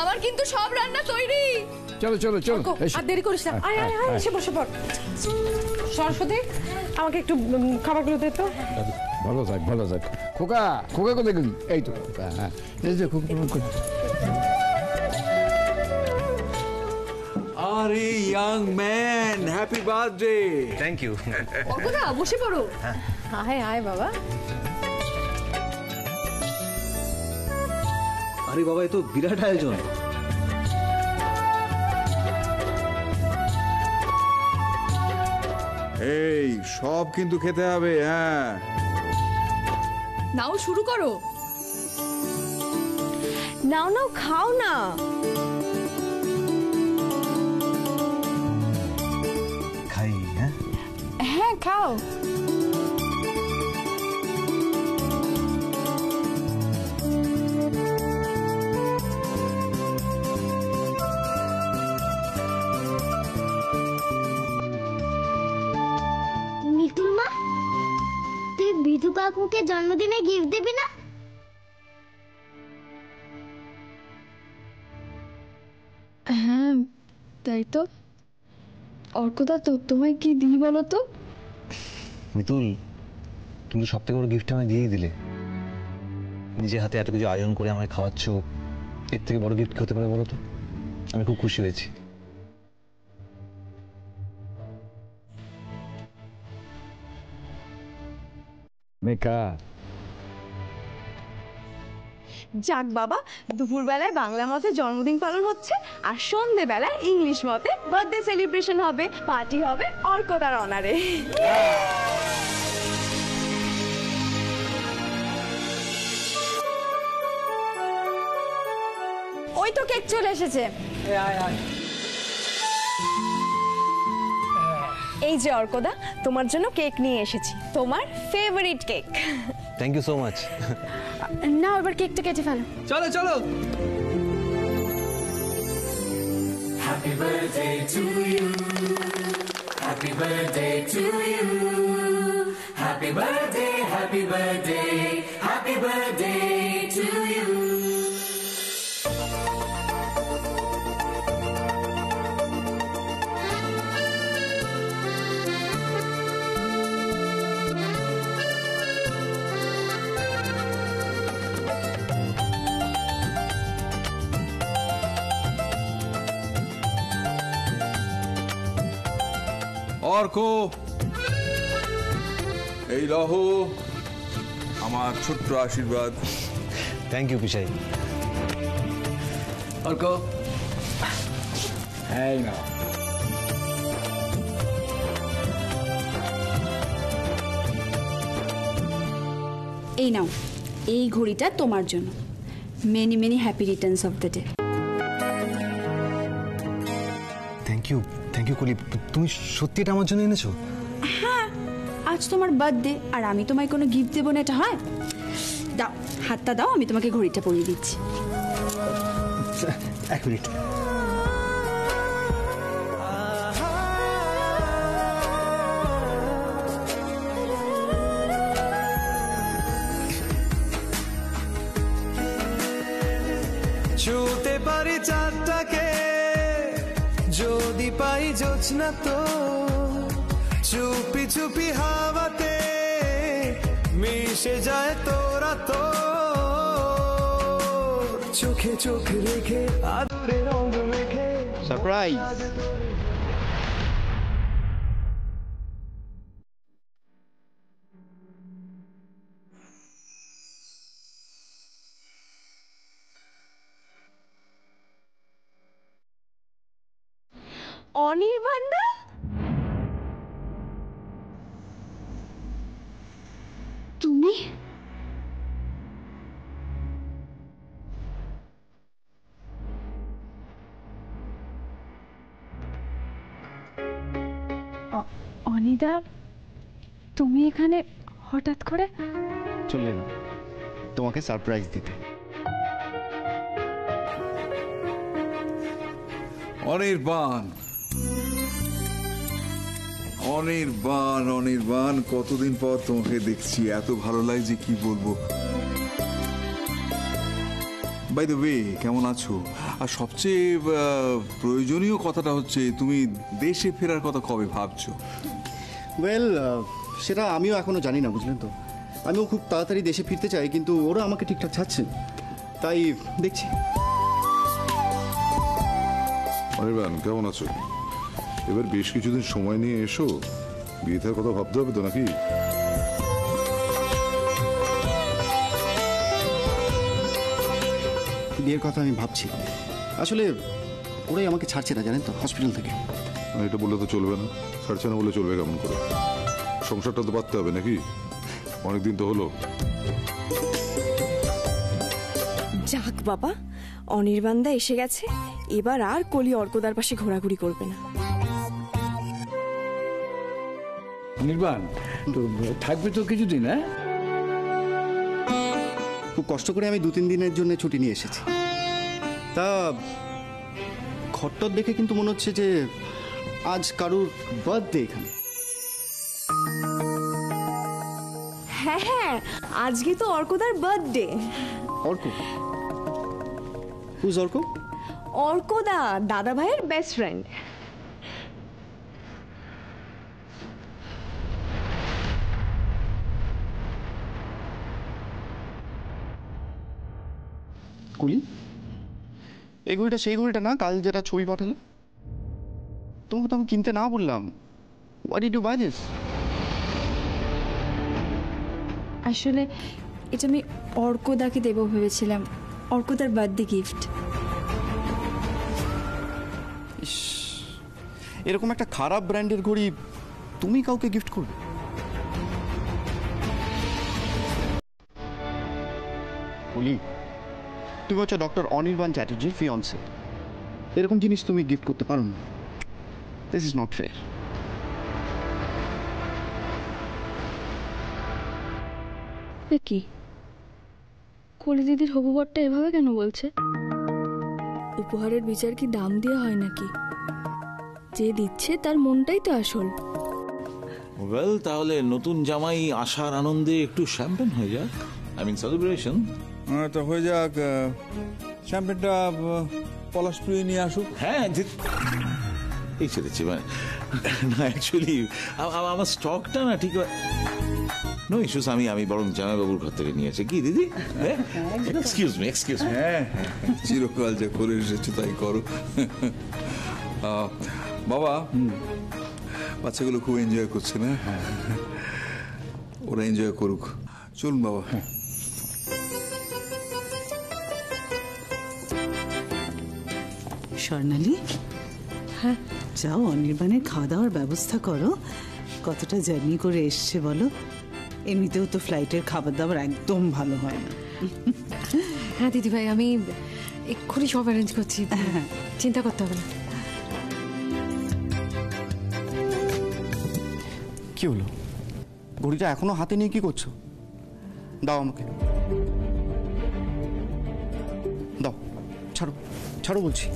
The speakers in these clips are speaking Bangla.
আমার কিন্তু সব রান্না তৈরি। চলো চলো চলো, আর দেরি করিস না, আয় আয় আয়, এসে বসে পড়। সরস্বতী, আমাকে একটু খাবারগুলো দে তো। ভালো থাক ভালো থাক। খোকা খোকা কোথায় গেলি? এই তো খোকা, হ্যাঁ এই যে খোকা। আরে young man, happy birthday. Thank you. অর্কদা বসে পড়ো। আয় আয় বাবা। আরে বাবা, এ তো বিরাট আয়োজন। এই সব কিন্তু খেতে হবে। হ্যাঁ নাও শুরু করো। নাও নাও, খাও না। খাই? হ্যাঁ হ্যাঁ খাও। মিতুল মা, তুই বিধু কাকুকে জন্মদিনে গিফট দিবি না? হ্যাঁ তাই তো। অর্কদা তো তোমায় কি দিই বলো তো? মিতুল, তুমি তো সব থেকে বড় গিফট আমায় দিয়েই দিলে। নিজে হাতে এত কিছু আয়োজন করে আমায় খাওয়াচ্ছ, এর থেকে বড় গিফট কি হতে পারে বলো তো? আমি খুব খুশি হয়েছি। মেকা যাক বাবা, দুপুরবেলায় বাংলা মতে জন্মদিন পালন হচ্ছে, আর সন্ধ্যেবেলায় ইংলিশ মতে বার্থডে সেলিব্রেশন হবে। পার্টি হবে অর্কদার অনারে। ওই তো কেক চলে এসেছে। এই যে অর্কদা, তোমার জন্য কেক নিয়ে এসেছি, তোমার favourite cake. Thank you so much. না, এবার কেকটা কেটে ফেলো। চলো চলো। Happy birthday to you. Happy birthday to you. Happy birthday, happy birthday, happy birthday to you. Arka, এই লহ আমার ছোট্ট আশীর্বাদ। Thank you পিসাই। অর্ক, এই না এই নাও, এই ঘড়িটা তোমার জন্য। Many many happy returns of the day. Thank you Koli, তুমি সত্যি এটা আমার জন্য এনেছো? হ্যাঁ, আজ তোমার বার্থডে আর আমি তোমায় কোনো গিফট দেবো না, এটা হয়? দাও হাতটা দাও, আমি তোমাকে ঘড়িটা পরিয়ে দিচ্ছি। এক মিনিট। ছুতে পারি চাঁদটাকে, যদি পাই জোছনা তো, চুপি চুপি হাওয়াতে মিশে যায় তোরা তো, চোখে চোখ রেখে আদরে রঙ মেখে সারপ্রাইজ। অনির্বাণ না? তুমি? অনিদা, তুমি এখানে হঠাৎ করে? চলে এলাম তোমাকে সারপ্রাইজ দিতে। অনির্বাণ, অনির্বাণ, অনির্বাণ, কতদিন পর তোমাকে দেখছি, এত ভালো লাগছে কি বলবো। বাই দ্য ওয়ে, কেমন আছো? আর সবচেয়ে প্রয়োজনীয় কথাটা হচ্ছে, তুমি দেশে ফেরার কথা কবে ভাবছো? ওয়েল, সেটা আমিও এখনো জানি না, বুঝলেন তো। আমিও খুব তাড়াতাড়ি দেশে ফিরতে চাই, কিন্তু ওরা আমাকে ঠিকঠাক ছাড়ছে না। তাই দেখছি। অনির্বাণ, কেমন আছো? এবার বেশ কিছুদিন সময় নিয়ে এসো, বিয়েটার কথা ভাবতে হবে তো নাকি? বিয়ের কথা আমি ভাবছি। আসলে ওরাই আমাকে ছাড়ছে না, জানেন তো, হসপিটাল থেকে। এটা বললে তো চলবে না, ছাড়ছে না বলে চলবে কেমন করে? সংসারটা তো বাঁধতে হবে নাকি? অনেকদিন তো হলো। যাক বাবা, অনির্বাণদা এসে গেছে, এবার আর কলি অর্কদার পাশে ঘোরাঘুরি করবে না। নির্বাণ তো থাকবে তো কিছুদিন, হ্যাঁ? খুব কষ্ট করে আমি 2-3 দিনের জন্য ছুটি নিয়ে এসেছি। তা ঘরটর দেখে কিন্তু মনে হচ্ছে যে আজ কারুর বার্থডে এখানে। হ্যাঁ হ্যাঁ, আজকে তো অর্কদার বার্থডে। অর্ক? হুজ অর্ক? অর্কদা দাদা ভাইয়ের বেস্ট ফ্রেন্ড। কুলি, এই ঘড়িটা সেই ঘড়িটা না কাল যেটা ছবি পাঠালো? তোমাকে তো আমি কিনতে না বললাম। What did you buy this? আসলে এটা আমি অর্কদাকে দেবো ভেবেছিলাম, অর্কদার বার্থডে গিফট। এরকম একটা খারাপ ব্র্যান্ডের ঘড়ি তুমি কাউকে গিফট করবে? কুলি, তুমি হচ্ছে ডক্টর অনির্বাণ চ্যাটার্জির ফিয়ন্সে। এরকম জিনিস তুমি গিফট করতে পারো না। This is not fair. কি কলি দিদির হবু বরটা এভাবে কেন বলছে? উপহারের বিচার কি দাম দিয়ে হয় নাকি? যে দিচ্ছে তার মনটাই তো আসল। ওয়েল, তাহলে নতুন জামাই আসার আনন্দে একটু শ্যাম্পেন হয়ে যাক, আই মিন সেলিব্রেশন। তো হয়ে যাক। শ্যাম্পেনটা পলাশপুরি নিয়ে আসুক। হ্যাঁ, এই ছেড়েছি মানে না, অ্যাকচুয়ালি আমার স্টকটা না ঠিক নো ইস্যুস। আমি বরং জামাইবাবুর ঘর থেকে নিয়েছি। কি দিদি? Excuse me. হ্যাঁ, চিরকাল যা করে এসেছো তাই করো। বাবা, বাচ্চাগুলো খুব এনজয় করছে না? ওরা এনজয় করুক, চলুন বাবা। স্বর্ণালী, হ্যাঁ যাও অনির্বাণের খাওয়া দাওয়ার ব্যবস্থা করো। কতটা জার্নি করে এসছে বলো, এমনিতেও তো ফ্লাইটের খাবার দাবার একদম ভালো হয় না। হ্যাঁ দিদিভাই, আমি এক্ষুনি সব অ্যারেঞ্জ করছি, চিন্তা করতে হবে না। কি হলো? ঘড়িটা এখনো হাতে নিয়ে কি করছো? দাও আমাকে, দাও। ছাড়ো, ছাড়ো বলছি।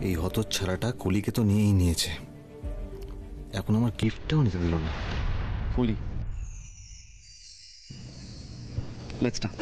এই হতচ্ছাড়াটা কলিকে তো নিয়েই নিয়েছে, এখন আমার গিফটটাও নিতে দিল না। কুলি, লেটস ডান্স।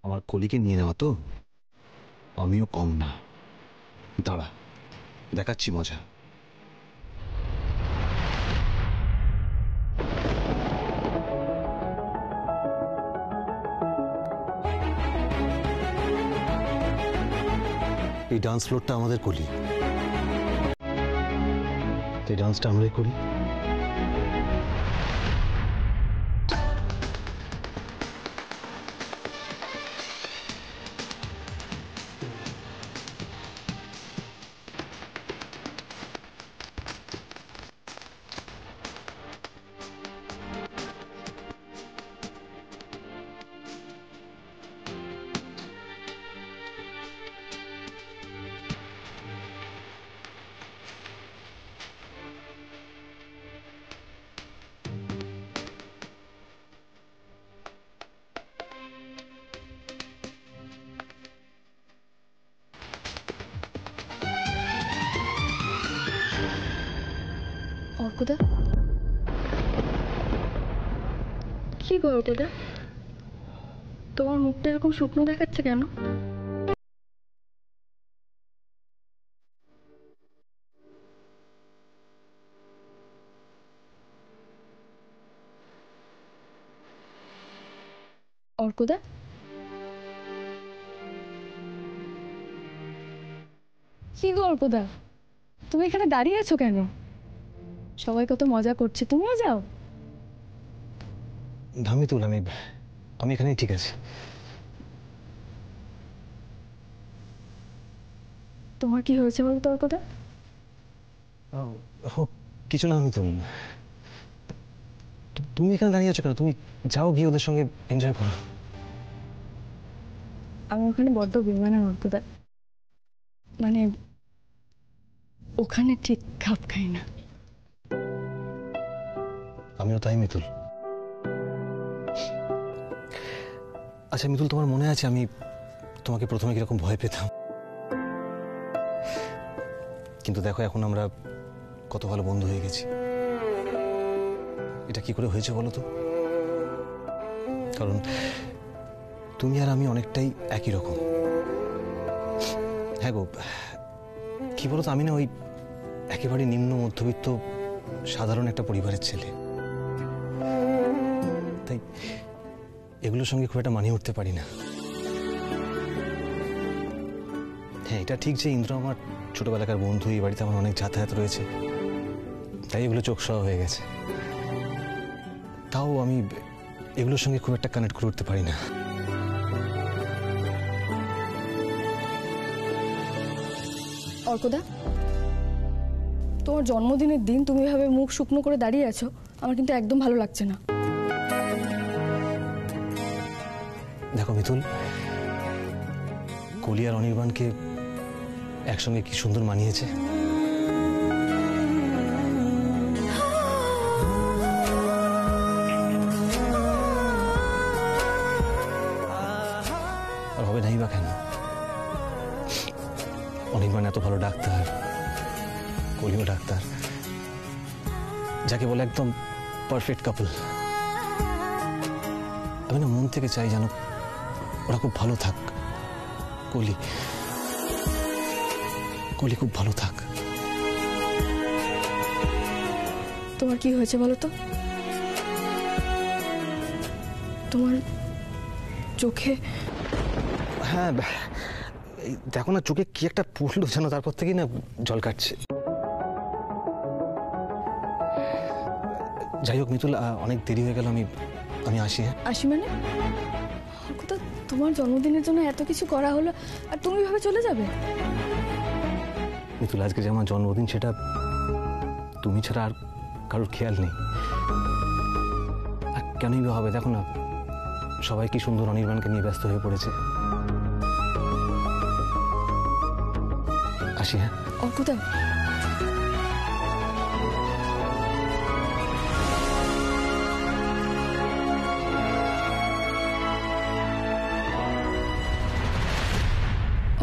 আমার কলিকে নিয়ে নেওয়া তো, আমিও কম না। দাঁড়া, দেখাচ্ছি মজা। এই ডান্স ফ্লোরটা আমাদের কলি, এই ডান্সটা আমরাই করি। অর্কদা, কি গো অর্কদা, তোমার মুখটা এরকম শুকনো দেখাচ্ছে কেন? অর্কদা, কি গো অর্কদা, তুমি এখানে দাঁড়িয়ে আছো কেন? সবাই কত মজা করছে, তুমিও যাও। মিতুল, আমি এখানেই ঠিক আছে। তোমার কি হয়েছে বলো তো অর্কদা? কিছু না মিতুল, তুমি এখানে দাঁড়িয়ে আছো কেন? তুমি যাও, গিয়ে ওদের সঙ্গে এনজয় করো। আমি ওখানে বড্ড বেমানান অর্কদা, মানে ওখানে ঠিক খাপ খাই না। আমিও তাই মিতুল। আচ্ছা মিতুল, তোমার মনে আছে আমি তোমাকে প্রথমে কিরকম ভয় পেতাম? কিন্তু দেখো এখন আমরা কত ভালো বন্ধু হয়ে গেছি। এটা কি করে হয়েছে বলো তো? কারণ তুমি আর আমি অনেকটাই একই রকম। হ্যাঁ গো, কি বলতো, আমি না ওই একেবারে নিম্ন মধ্যবিত্ত সাধারণ একটা পরিবারের ছেলে, তাই এগুলোর সঙ্গে খুব একটা মানিয়ে উঠতে পারি না। হ্যাঁ, এটা ঠিক যে ইন্দ্র আমার ছোটবেলাকার বন্ধু, এই বাড়িতে আমার অনেক যাতায়াত রয়েছে, তাই এগুলো চোখ সওয়া হয়ে গেছে। তাও আমি এগুলোর সঙ্গে খুব একটা কানেক্ট করে উঠতে পারি না। অর্কদা, তোমার জন্মদিনের দিন তুমি এভাবে মুখ শুকনো করে দাঁড়িয়ে আছো, আমার কিন্তু একদম ভালো লাগছে না। দেখো মিতুল, কলি আর অনির্বাণকে একসঙ্গে কি সুন্দর মানিয়েছে। আর হবে নাই বা কেন? অনির্বাণ এত ভালো ডাক্তার, কলিও ডাক্তার, যাকে বলে একদম পারফেক্ট কাপল। আমি না মন থেকে চাই জানো ওরা খুব ভালো থাক। কলি খুব ভালো থাক। তোমার কি হয়েছে বলো তো? তোমার চোখে? হ্যাঁ, দেখো না, চোখে কি একটা পড়লো যেন, তারপর থেকেই না জল কাটছে। যাই হোক মিতুল, অনেক দেরি হয়ে গেল, আমি আসি। হ্যাঁ, আসি মানে? অর্কদা, তোমার জন্মদিনের জন্য এত কিছু করা হলো আর তুমি ভাবে চলে যাবে? মিতুল, আজকে যে আমার জন্মদিন, সেটা তুমি ছাড়া আর কারোর খেয়াল নেই। আর কেনই বা হবে? দেখো না, সবাই কি সুন্দর অনির্বাণকে নিয়ে ব্যস্ত হয়ে পড়েছে। আসি। হ্যাঁ অর্কদা,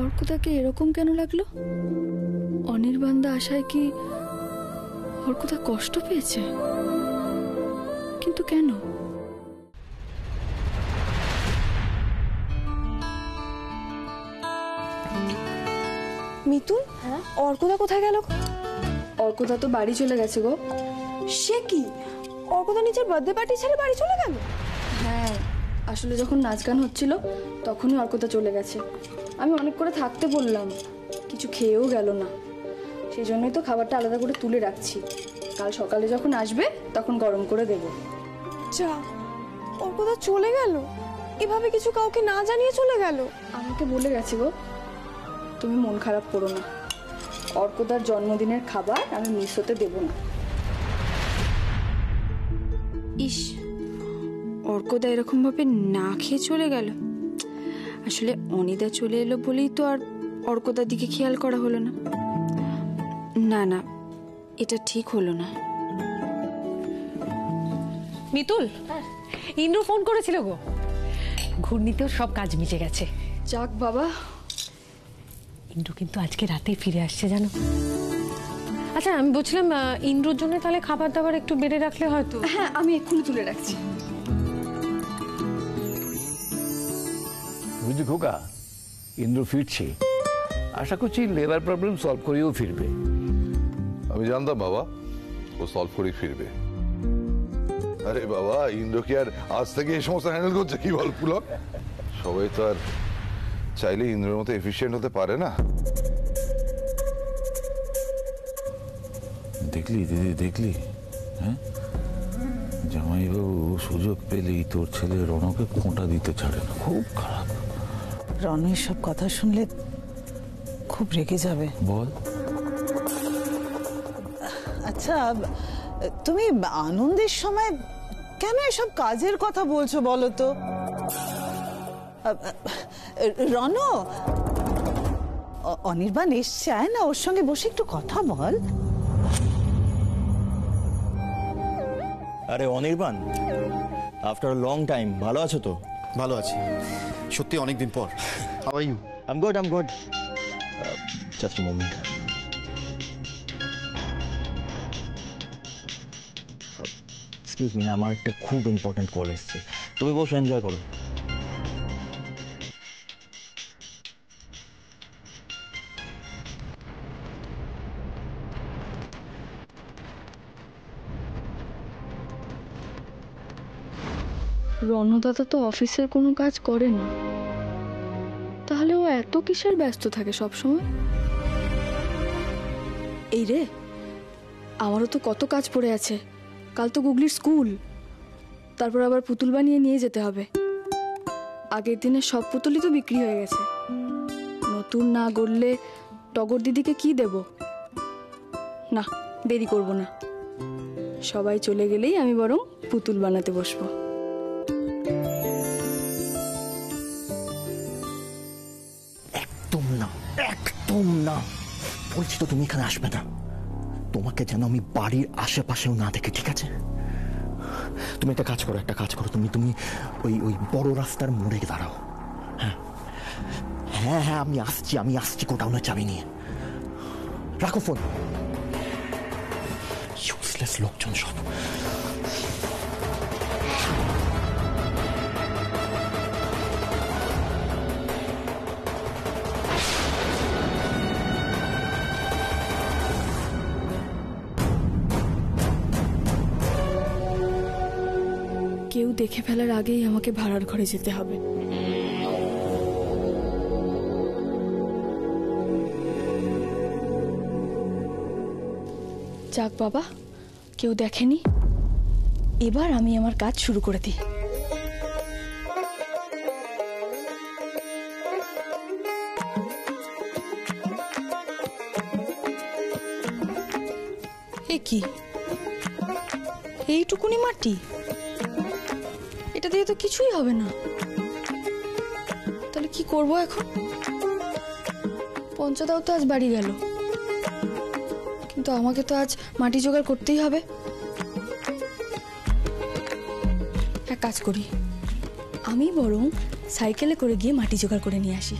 অর্কদাকে এরকম কেন লাগলো? অনির্বাণদা আশায় কি অর্কদা কষ্ট পেয়েছে? কিন্তু কেন? মিতুল, অর্কদা কোথায় গেল? অর্কদা তো বাড়ি চলে গেছে গো। সে কি? অর্কদা নিজের বার্থডে পার্টি ছেড়ে বাড়ি চলে গেল? হ্যাঁ, আসলে যখন নাচ গান হচ্ছিল তখনই অর্কদা চলে গেছে। আমি অনেক করে থাকতে বললাম, কিছু খেয়েও গেল না। সেই জন্যই তো খাবারটা আলাদা করে তুলে রাখছি, কাল সকালে যখন আসবে তখন গরম করে দেব। যা, অর্কদা চলে গেল? এভাবে কিছু কাউকে না জানিয়ে চলে গেল? আমাকে বলে গেছে গো। তুমি মন খারাপ করো না, অর্কদার জন্মদিনের খাবার আমি মিস হতে দেব না। ইস, অর্কদা এরকম ভাবে না খেয়ে চলে গেল। আসলে অনিদা চলে এলো বলেই তো আর অর্কদার দিকে খেয়াল করা হলো না। না না, এটা ঠিক হলো না। মিতুল, ইন্দ্র ফোন করেছিল গো, ঘূর্ণিতেও সব কাজ মিটে গেছে। যাক বাবা। ইন্দ্র কিন্তু আজকে রাতেই ফিরে আসছে জানো। আচ্ছা আমি বলছিলাম ইন্দ্রর জন্য তাহলে খাবার দাবার একটু বেড়ে রাখলে হয়তো। হ্যাঁ আমি এক্ষুনি তুলে রাখছি। বুঝলি খোকা, ইন্দ্র ফিরছে, আশা করছি লেবার প্রবলেম সলভ করেও ফিরবে। আমি জানতাম বাবা ও সলভ করে ফিরবে। আরে বাবা, ইন্দ্র কি আর আজ থেকে এই সমস্ত হ্যান্ডেল করছে? কি বল পুলক, সবাই তো আর চাইলে ইন্দ্রের মতো এফিশিয়েন্ট হতে পারে না। দেখলি দিদি, দেখলি? হ্যাঁ, জামাইবাবু সুযোগ পেলেই তোর ছেলে রণকে খোঁটা দিতে ছাড়ে না। খুব খারাপ। রণ এসব কথা শুনলে খুব রেগে যাবে। বল। আচ্ছা, তুমি আনন্দের সময় কেন এসব কাজের কথা বলছো বলো তো? রণ, অনির্বাণ এসছে, আয় না, ওর সঙ্গে বসে একটু কথা বল। আরে অনির্বাণ, আফটার লং টাইম, ভালো আছো তো? ভালো আছি, সত্যি অনেকদিন পর। How are you? I am good, I am good. Just a moment. Excuse me, আমার একটা খুব ইম্পর্টেন্ট কল এসছে, তুমি বসে এনজয় করো। রণদাদা তো অফিসের কোনো কাজ করে না, তাহলে ও এত কিসের ব্যস্ত থাকে সব সময়? এই রে, আমারও তো কত কাজ পড়ে আছে। কাল তো গুগলির স্কুল, তারপর আবার পুতুল বানিয়ে নিয়ে যেতে হবে। আগের দিনের সব পুতুলই তো বিক্রি হয়ে গেছে। নতুন না গড়লে টগর দিদিকে কি দেব? না, দেরি করব না। সবাই চলে গেলেই আমি বরং পুতুল বানাতে বসবো। একদম না, একদম না, বলছি তো তুমি এখানে আসবে না। তোমাকে যেন আমি বাড়ির আশেপাশেও না দেখি, ঠিক আছে? তুমি একটা কাজ করো, তুমি ওই বড় রাস্তার মোড়ে দাঁড়াও। হ্যাঁ হ্যাঁ হ্যাঁ, আমি আসছি গোডাউনের চাবি নিয়ে। রাখো ফোন। ইউজলেস লোকজন সব। কেউ দেখে ফেলার আগেই আমাকে ভাড়ার ঘরে যেতে হবে। যাক বাবা, কেউ দেখেনি, এবার আমি আমার কাজ শুরু করে দিই। এ কি, এইটুকুনি মাটি? এটা দিয়ে তো কিছুই হবে না। তাহলে কি করব এখন? পঞ্চদাও তো আজ বাড়ি গেল, কিন্তু আমাকে তো আজ মাটি জোগাড় করতেই হবে। এক কাজ করি, আমি বরং সাইকেলে করে গিয়ে মাটি জোগাড় করে নিয়ে আসি।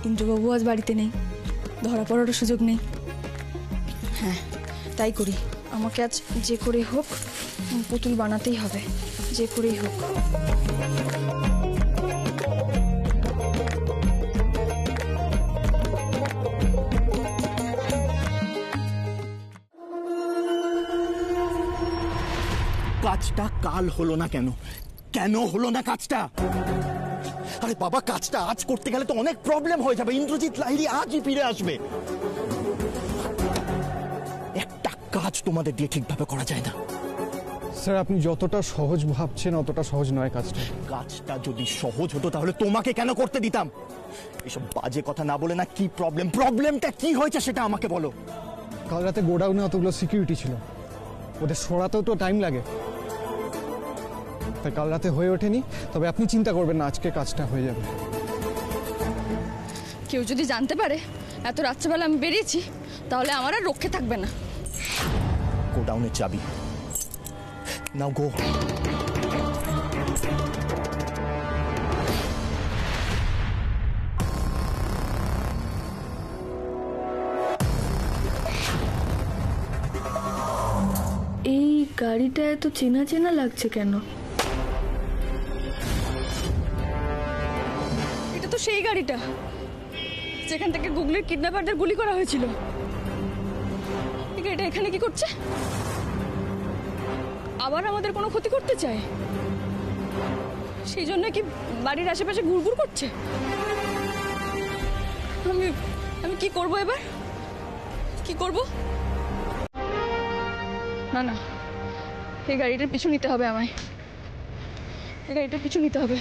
ইন্দ্রবাবু আজ বাড়িতে নেই, ধরা পড়ারও সুযোগ নেই। হ্যাঁ, তাই করি। আমাকে আজ যে করে হোক পুতুল বানাতেই হবে, যে করেই হোক। কাজটা কাল হলো না কেন? কেন হলো না কাজটা? আরে বাবা, কাজটা আজ করতে গেলে তো অনেক প্রবলেম হয়ে যাবে। ইন্দ্রজিৎ লাহিড়ী আজই ফিরে আসবে। একটা কাজ তোমাদের দিয়ে ঠিকভাবে করা যায় না। স্যার, আপনি যতটা সহজ ভাবছেন অতটা সহজ নয় কাজটা। কাজটা যদি সহজ হতো তাহলে তোমাকে কেন করতে দিতাম? এসব বাজে কথা না বলে না, কি প্রবলেমটা কি হয়েছে সেটা আমাকে বলো। কাল রাতে গোডাউনে অতগুলো সিকিউরিটি ছিল, ওদের সরাতেও তো টাইম লাগে, তাই কাল রাতে হয়ে ওঠেনি। তবে আপনি চিন্তা করবেন না, আজকে কাজটা হয়ে যাবে। কেউ যদি জানতে পারে এত রাত্রেবেলা আমি বেরিয়েছি, তাহলে আমার আর রক্ষে থাকবে না। গোডাউনের চাবি নাও, গো। গাড়িটা এত চেনা চেনা লাগছে কেন? এটা তো সেই গাড়িটা যেখান থেকে গুগলের কিডন্যাপারদের গুলি করা হয়েছিল। এই গাড়িটা এখানে কি করছে? আবার আমাদের কোনো ক্ষতি করতে চায়? সেই জন্য কি বাড়ির আশেপাশে ঘুরঘুর করছে? আমি আমি কি করব এবার? কি করব? না না, এই গাড়িটার পিছু নিতে হবে আমায়। এই গাড়িটার পিছু নিতে হবে।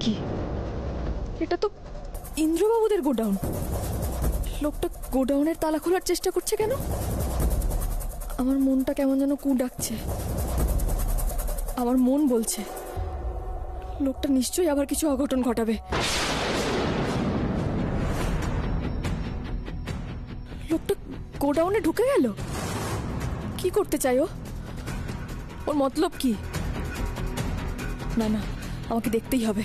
কি এটা তো ইন্দ্রবাবুদের গোডাউন। লোকটা গোডাউনের তালা খোলার চেষ্টা করছে কেন? আমার মনটা কেমন যেন কু ডাকছে। আমার মন বলছে লোকটা নিশ্চয়ই আবার কিছু অঘটন ঘটাবে। লোকটা গোডাউনে ঢুকে গেল। কি করতে চাই ও? ওর মতলব কি? না না, আমাকে দেখতেই হবে।